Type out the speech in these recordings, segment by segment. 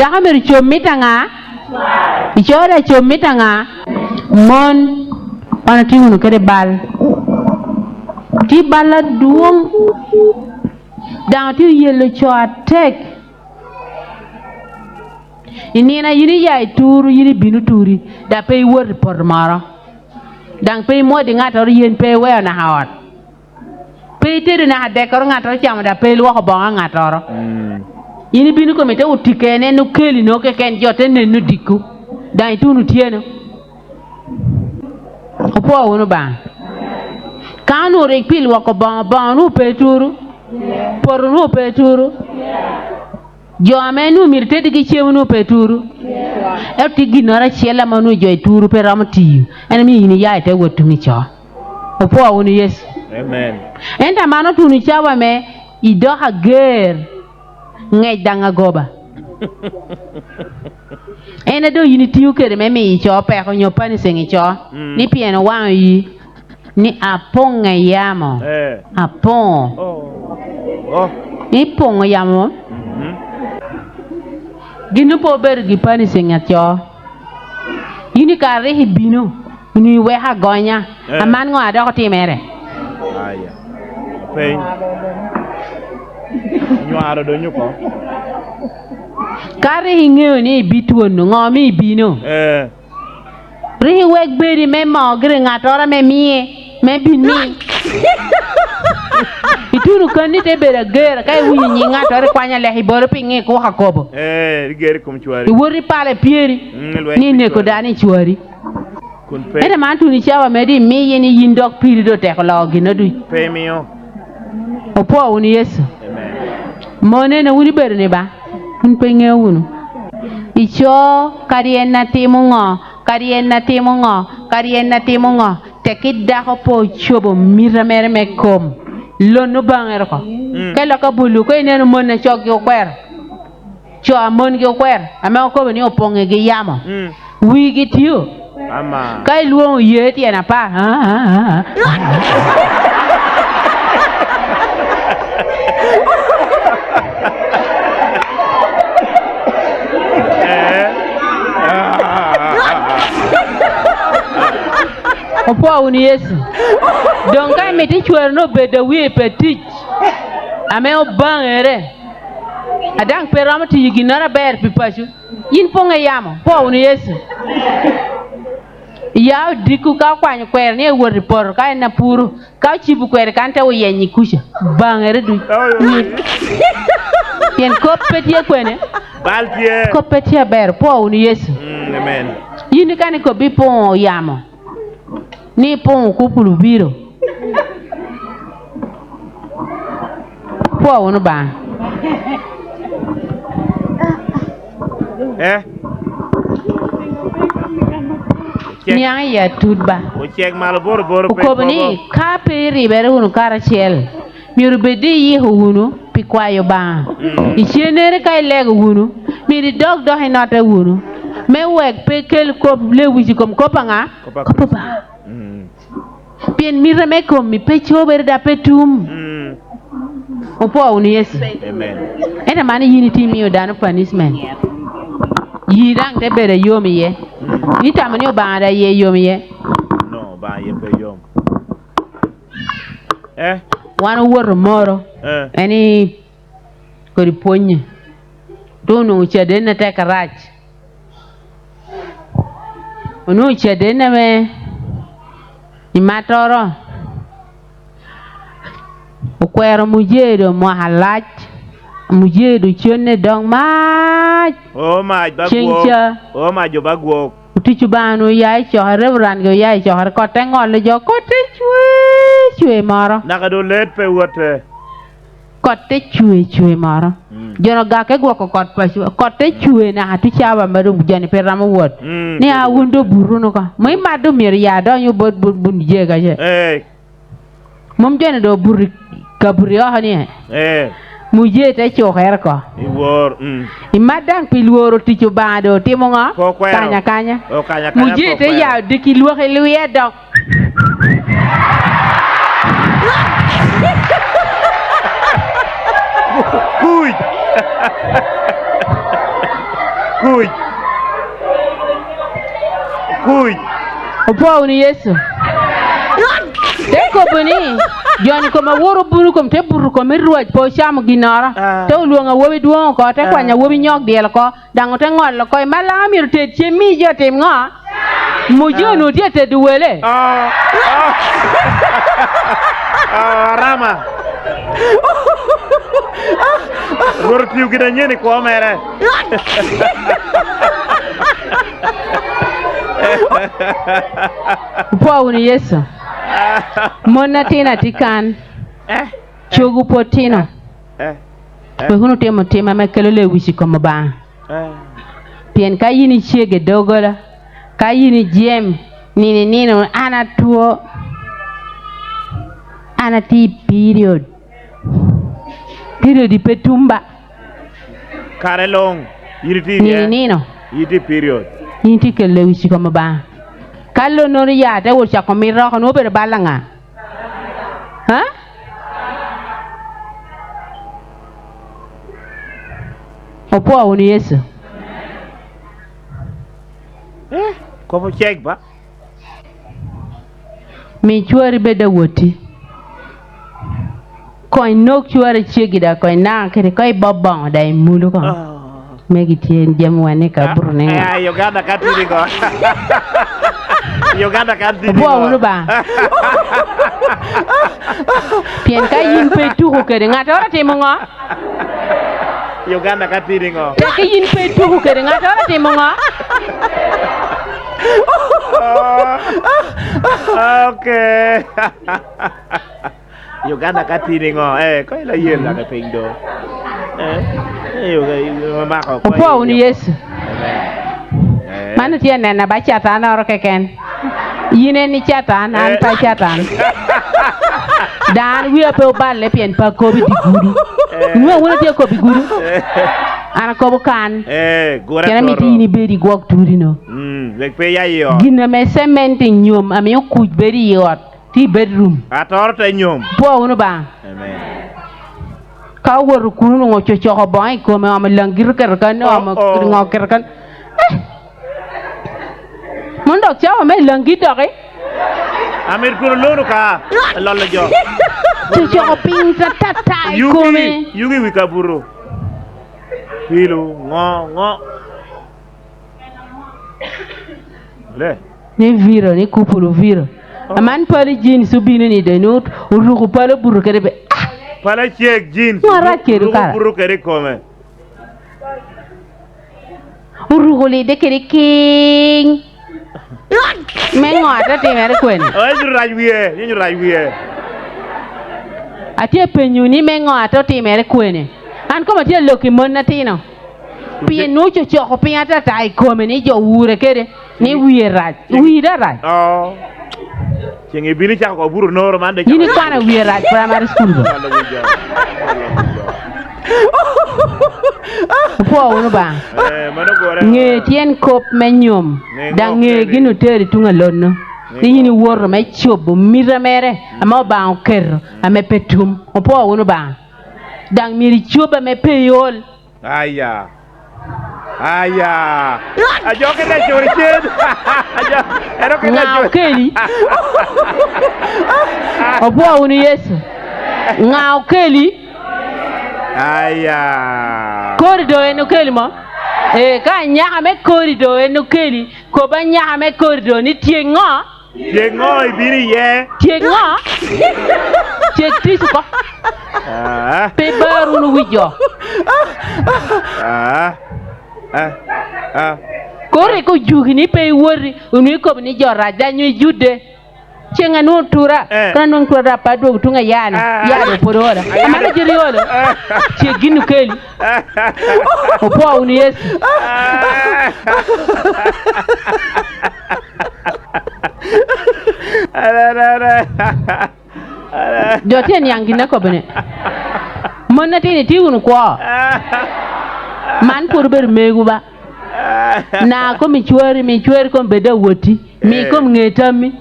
Daka mer chomitanga. Ichora chomitanga. Mon ana tingunu kede bal. Ti bala duong. Dang ti yelo cho atek. Inina yini yai turu yini binu turi. Da pay word por mara. Dang pay mo di ngator yen pay we na hawat. Pay te na dekor ngator chama da pay lo ko bonga ngator. Yini binu ko mete utikene no keli no ke ken jote ne no diku. Dang tunu tieno. Opo wono ba. Kanu re pil wa ko bonga no pay turu. Por no pay turu. Jo amenu mirte digi chewnu peturu e tigi nora chela manu joy turu pe ramti enemi yini ya te wotungi cho opo awuni yes amen enta mano tuni chawa me ido ha ger ngai danga goba ena do yini tiu kere me mi cho pe ko nyopani sengi cho ni pieno wan yi ni apong ngayamo apong oh ni pong ngayamo Ginu po bergi pani sengatyo. Yini kare hibino. Yini weha gonya. Aman ngo ada ko timere. Aya. Pay. Nyo aro do nyuko. Kare hinge ni bitu no ngomi bino. Rihi wek beri me mo gre ngatora me mie. Me bin mi. Ituru kandi te bera gera kai wuni nyinga tore kwanya le hiboro pingi ko hakobo gere kum chuari wori pale pieri ni ne ko dani chuari kun pe ene man tuni chawa medi mi yeni yindok piri do teknologi no du pe mio opo woni yesu amen mone na wuni ber ne ba kun pe nge wunu icho kariena timungo kariena timungo tekidda ko po chobo miramere me kom Lono banger ko. Kaya ka bulu ko ina no mon na chok yo kwer. Cho amon yo kwer. Ama ko ni opong ge yama. Wi git you. Ama. Kay luo ye ti na pa. Opo awuni Yesu. Donc quand meti chuer no bede wi petit. Ame o bangere. Adang peram ti yiginara ber pipachu. Yin ponga yamo. Po awuni Yesu. Ya diku ka kwany kwer ne wor por ka na puru. Ka chibu kwer kante o yenyi kusha. Bangere du. Yen kopetie kwene. Baltie. Kopetie ber po awuni Yesu. Amen. Yin kan ko bi pon yamo. Ni pon kupulu biro. Po wono ba. Nyang ya tudba. O check mal bor pe. Ko bani ka pe ribere wono kara chel. Miru bedi yi hounu pikwayo ba. Ichenere kai leg wono. Miri dog do hinata wono. Me wek pe kel ko le wiji kom kopanga. Kopa. Pien mira me kom mi pecho berda petum. Opo awuni Yesu. Amen. Ena mani unity mi odano punishment. Yirang te bere yomi ye. Ni tamani obanda ye yomi ye. No, ba ye pe yom. Wan wor moro. Ani ko riponye. Dono chede na te karach. Onu chede na me Imatoro ukwero mujedo mohalaj mujedo chone dong maj oh maj bagwo oh maj bagwo utichu banu yai chohare rango yai chohare kote ngol jo kote chwe maro naka do let pe wote kote chwe maro jono gake gwo ko kot pasu kote chwe na hatu chawa maru jani pe ramu wot ni a wundo buruno ka mai madu mir ya do yu bod bun jega je mom jani do buri kaburi ha ni muje te choher ko iwor imadang pilworo tichu bado timonga kanya muje te ya dikilwo heluye do kuj. Pwony Yesu. Teko buni. Joni koma woro buru kom te buru kom ruaj po cham ginara. Te luonga wobi duong ko te kwanya wobi nyok diel ko dango te ngol ko mala mir te chemi jo tem ngo. Mujunu tie te duwele. Rama. Rortiu gida nyeni ko mere. Pwony Yesu. Mona tina tikan. Chogu potino. Pehunu temo tema mekelele wishi komo ba. Pien ka yini chege dogola. Ka yini jem nino ana tuo. Ana ti period. Period di petumba. Karelong. Yiriti nino. Yiriti period. Yinti kele wishi komo ba. Kallo nori ya te wo chako mira ko no be balanga. Ha? Pwony Yesu. Como check ba? Mi chuari beda woti. Koi nok chuari chegida koi na kere koi babang dai mulu ko. Megi tien jamwane ka burne. Uganda katiri ko. Uganda katiri. Pwony ba. Pien ka yin pe tu ko kere ngata ora timo ngo. Uganda katiri ngo. Ka yin pe tu ko kere ngata ora timo ngo. Okay. Uganda katiri ngo. Ko ila yela ka pendo. Pwony Yesu. Manu tiene na ba chatan oro keken. Yine ni chatan an pa chatan. Dan wi ape balle pien pa ko bi diguru. Nwe wona tie ko bi guru. Ana ko kan. Gora. Kena miti ni beri gok turino. Lek pe ya yo. Gina me cement nyom ami ku beri yot. Ti bedroom. Atorta nyom. Pwony ba. Amen. Ka wor kunu ngo chocho boy ko me am langir ker kan am ngo ker kan. Mon dok chawa me langi dok Amir kunu lonu ka lolo jo. Chocho ping tata ko me. Yugi wikaburu. Pilu ngo. Le. Ni viro ni kupulu viro. Aman pali jeans subini ni denut uruku pala buru kerebe. Pala check jeans. Mara keru kara. Buru kere kome. Uruku li de kere king. Mengo ata te mere kweni. Ni rajwie. Atie penyu ni mengo ata te mere kweni. An koma tie loki monna tino. Pie no chocho ko pia ata tai kome ni jo ure kere ni wiye raj. Wiye raj. Chengi bini cha ko buru noro mande. Yini kwana wiye raj primary school. Pwony ba. Nge tien kop menyom. Da nge ginu teri tunga lono. Ni yini woro me chobo mira mere ama ba oker ame petum. Pwony ba. Dang miri choba me peyol. Aya. Ajo ke na chori chen. Ajo ero ke na chori. Keli. Pwony Yesu. Ngao keli. Aya. Corridor eno keli mo. Ka nya me corridor eno keli. Ko ba nya me corridor ni tiengo. Tiengo ibiri ye. Tiengo. Tietisu ko. Pe baru nu wijo. Kore ko jugini pe wori unu ko ni jora danyu jude. Chenga no tura kanon ko da pado tunga yana ya do porora amana jiriolo che ginu keli Pwony Yesu Jote ni angina ko bene monna tini tiunu ko man purber meguba na ko mi chuari ko beda woti mi ko ngetami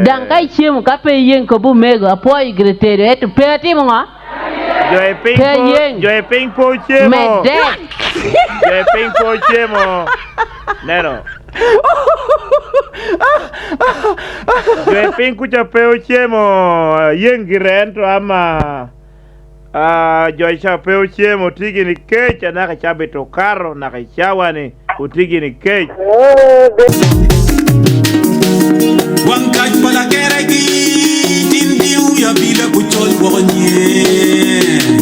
dan kai chiemu ka pe yen ko bu mego apoy gretere et peti mo Joy ping po chemo Joy ping po chemo Nero Jo piny kucha peo chiemo yengi rento ama jo cha peo chiemo tigi ni kech anaka chabe to karo naka chawani utigi ni kech. Wankaj pala keregi tin diu ya bila kuchol bonye.